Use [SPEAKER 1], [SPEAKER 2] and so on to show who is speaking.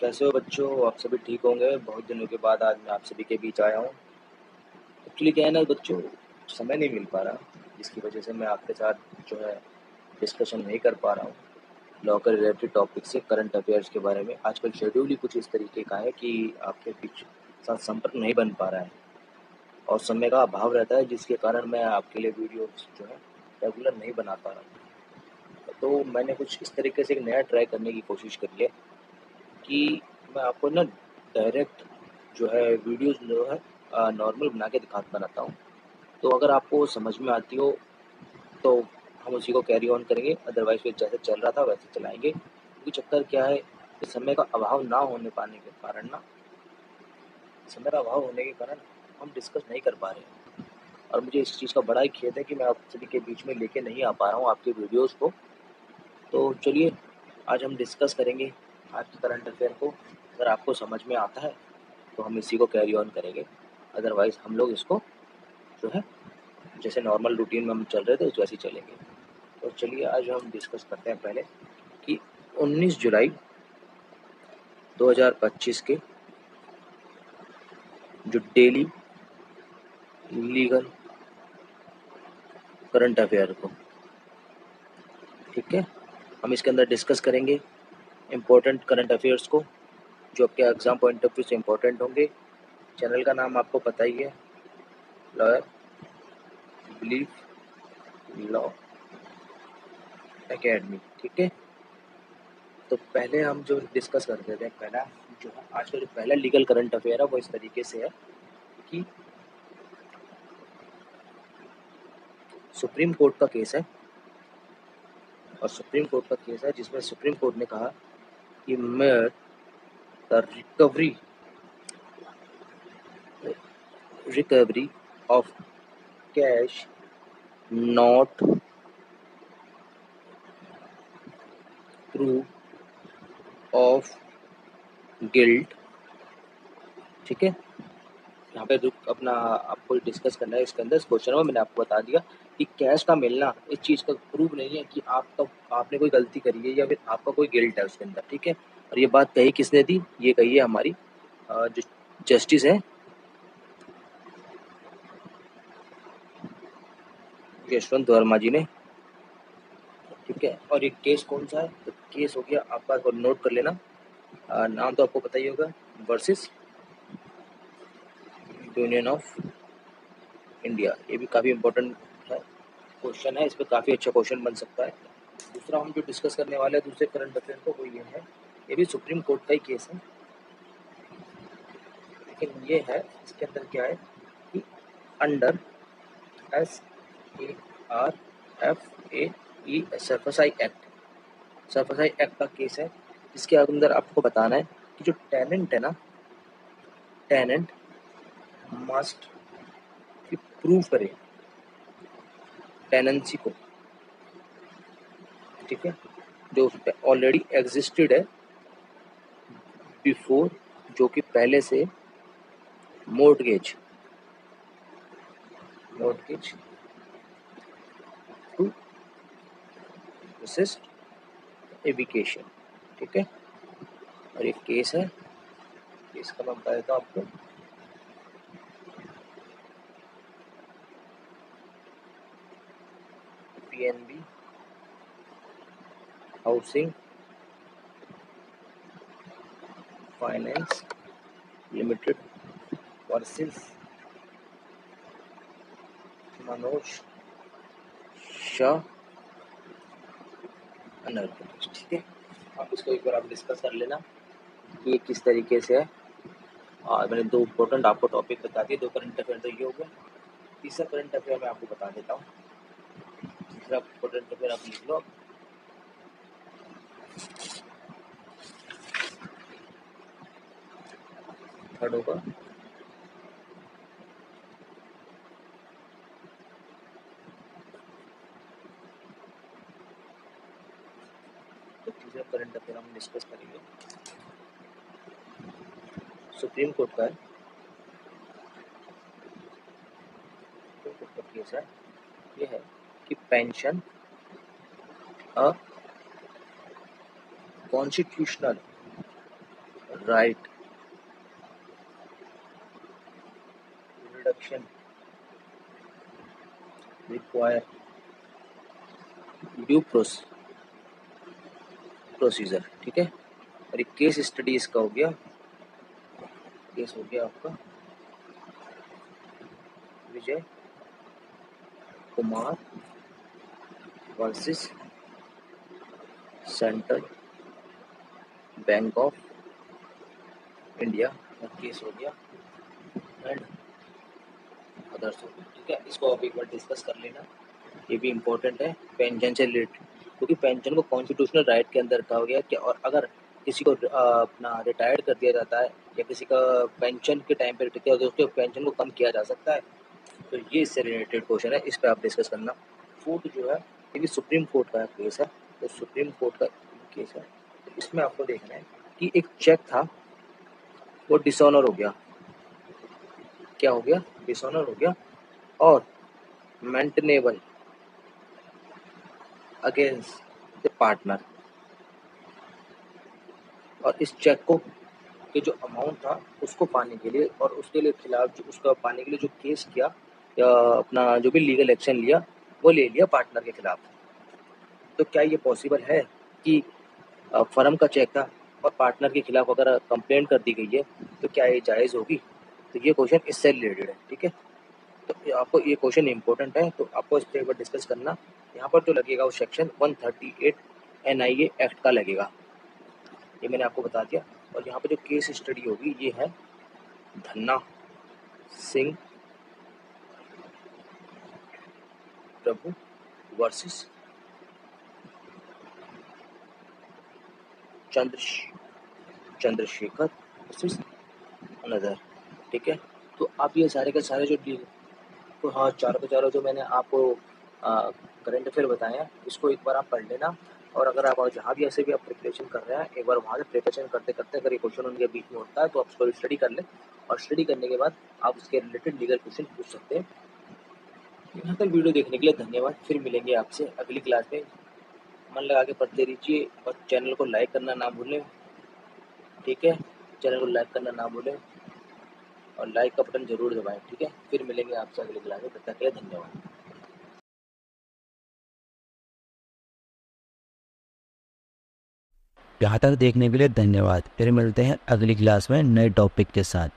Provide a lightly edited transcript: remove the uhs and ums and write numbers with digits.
[SPEAKER 1] कैसे हो बच्चों? आप सभी ठीक होंगे। बहुत दिनों के बाद आज मैं आप सभी के बीच आया हूँ। एक्चुअली क्या है ना बच्चों, समय नहीं मिल पा रहा, जिसकी वजह से मैं आपके साथ जो है डिस्कशन नहीं कर पा रहा हूँ लॉ के रिलेटेड टॉपिक से, करंट अफेयर्स के बारे में। आजकल शेड्यूल ही कुछ इस तरीके का है कि आपके बीच साथ संपर्क नहीं बन पा रहा है और समय का अभाव रहता है, जिसके कारण मैं आपके लिए वीडियो जो है रेगुलर नहीं बना पा रहा हूँ। तो मैंने कुछ इस तरीके से एक नया ट्राई करने की कोशिश करी है कि मैं आपको ना डायरेक्ट जो है वीडियोस जो है नॉर्मल बना के बनाता हूँ। तो अगर आपको समझ में आती हो तो हम उसी को कैरी ऑन करेंगे, अदरवाइज फिर जैसे चल रहा था वैसे चलाएंगे। क्योंकि चक्कर क्या है कि समय का अभाव ना होने पाने के कारण ना समय का अभाव होने के कारण हम डिस्कस नहीं कर पा रहे हैं और मुझे इस चीज़ का बड़ा ही खेद है कि मैं आप सभी के बीच में लेके नहीं आ पा रहा हूँ आपके वीडियोज़ को। तो चलिए आज हम डिस्कस करेंगे आज के करंट अफेयर को। अगर आपको समझ में आता है तो हम इसी को कैरी ऑन करेंगे, अदरवाइज हम लोग इसको जो है जैसे नॉर्मल रूटीन में हम चल रहे थे वैसे ही चलेंगे। तो चलिए आज हम डिस्कस करते हैं पहले कि 19 जुलाई 2025 के जो डेली लीगल करंट अफेयर को, ठीक है, हम इसके अंदर डिस्कस करेंगे इम्पोर्टेंट करंट अफेयर्स को जो आपके एग्जाम पॉइंट ऑफ व्यू से इम्पोर्टेंट होंगे। चैनल का नाम आपको पता ही है, लॉयर बिलीव लॉ एकेडमी, ठीक है। तो पहले हम जो डिस्कस करते थे, पहला जो है आज का जो पहला लीगल करंट अफेयर है वो इस तरीके से है कि सुप्रीम कोर्ट का केस है और सुप्रीम कोर्ट का केस है जिसमें सुप्रीम कोर्ट ने कहा कि made the recovery of cash not proof of guilt, ठीक है। यहाँ पे अपना आपको डिस्कस करना है इसके अंदर। इस क्वेश्चन में मैंने आपको बता दिया कि कैश का मिलना इस चीज़ का प्रूफ नहीं है कि आपने कोई गलती करी है या फिर आपका कोई गिल्ट है उसके अंदर, ठीक है। और ये बात कही किसने थी? ये कही है हमारी जो जस्टिस है यशवंत वर्मा जी ने, ठीक है। और ये केस कौन सा है? तो केस हो गया आपका, नोट कर लेना, नाम तो आपको पता ही होगा, वर्सेस यूनियन ऑफ इंडिया। ये भी काफ़ी इंपॉर्टेंट है, क्वेश्चन है, इस पर काफ़ी अच्छा क्वेश्चन बन सकता है। दूसरा हम जो डिस्कस करने वाले हैं दूसरे करंट अफेयर को वो ये है, ये भी सुप्रीम कोर्ट का ही केस है, लेकिन ये है इसके अंदर क्या है कि अंडर SARFAE सरफसाई एक्ट का केस है, जिसके अंदर आपको बताना है कि जो टेनेंट है ना, टेनेंट मस्ट प्रूव करे टेनेंसी को, ठीक है, जो उस पर ऑलरेडी एग्जिस्टेड है बिफोर, जो कि पहले से मोर्टगेज टू असिस्ट एविकेशन, ठीक है। और एक केस है, केस का मैं बता देता हूँ आपको, PNB housing finance limited versus Manoj Shah अनर्गल, ठीक है। आप इसको एक बार आप डिस्कस कर लेना कि ये किस तरीके से है। और मैंने दो इम्पोर्टेंट आपको टॉपिक बता दिए, दो करंट अफेयर तो ये हो गया। तीसरा करंट अफेयर मैं आपको बता देता हूँ। तीसरा करंट अफेयर आप लिख लो, थर्ड होगा तो तीसरा करंट अफेयर हम डिस्कस करेंगे, सुप्रीम कोर्ट का है, सुप्रीम कोर्ट का केस है, ये है कि pension a constitutional right reduction require due procedure, ठीक है। और एक केस स्टडी इसका हो गया, केस हो गया आपका Vijay Kumar versus Central Bank of India, case हो गया एंड अदर्स हो गया, ठीक है। इसको आप एक बार डिस्कस कर लेना, ये भी इम्पोर्टेंट है पेंशन से रिलेटेड, क्योंकि पेंशन को कॉन्स्टिट्यूशनल राइट के अंदर रखा गया कि और अगर किसी को अपना रिटायर्ड कर दिया जाता है या किसी का पेंशन के टाइम पे रिटायर तो उसके पेंशन को कम किया जा सकता है। तो ये इससे रिलेटेड क्वेश्चन है, इस पर आप डिस्कस करना। फूड जो है ये भी सुप्रीम कोर्ट का केस है, तो सुप्रीम कोर्ट का केस है, तो इसमें आपको देखना है कि एक चेक था वो डिसऑनर हो गया, क्या हो गया, डिसऑनर हो गया, और मेंटेनेबल अगेंस्ट द पार्टनर, और इस चेक को के जो अमाउंट था उसको पाने के लिए और उसके लिए खिलाफ जो उसका पाने के लिए जो केस किया या अपना जो भी लीगल एक्शन लिया वो ले लिया पार्टनर के खिलाफ। तो क्या ये पॉसिबल है कि फर्म का चेक था और पार्टनर के खिलाफ अगर कंप्लेंट कर दी गई है तो क्या ये जायज़ होगी? तो ये क्वेश्चन इससे रिलेटेड है, ठीक है। तो आपको ये क्वेश्चन इंपॉर्टेंट है, तो आपको इस पर एक बार डिस्कस करना। यहाँ पर जो लगेगा वो सेक्शन 138 NIA एक्ट का लगेगा, ये मैंने आपको बता दिया। और यहाँ पे जो केस स्टडी होगी ये है धन्ना सिंह प्रभु वर्सेस चंद्रशेखर वर्सेस अनदर, ठीक है। तो आप ये सारे के सारे जो तो हाँ, चारों के चारों जो मैंने आपको करंट अफेयर बताए हैं इसको एक बार आप पढ़ लेना। और अगर आप जहाँ भी ऐसे भी आप प्रिपरेशन कर रहे हैं एक बार वहाँ से प्रिपरेशन करते करते अगर ये क्वेश्चन उनके बीच में होता है तो आप उसको स्टडी कर लें, और स्टडी करने के बाद आप उसके रिलेटेड लीगल क्वेश्चन पूछ सकते हैं। यहाँ तक वीडियो देखने के लिए धन्यवाद, फिर मिलेंगे आपसे अगली क्लास में। मन लगा के पढ़ते रहिए और चैनल को लाइक करना ना भूलें, ठीक है। चैनल को लाइक करना ना भूलें और लाइक का बटन जरूर दबाएं, ठीक है। फिर मिलेंगे आपसे अगली क्लास में, तब तक के लिए धन्यवाद।
[SPEAKER 2] यहाँ तक देखने के लिए धन्यवाद। फिर मिलते हैं अगली क्लास में नए टॉपिक के साथ।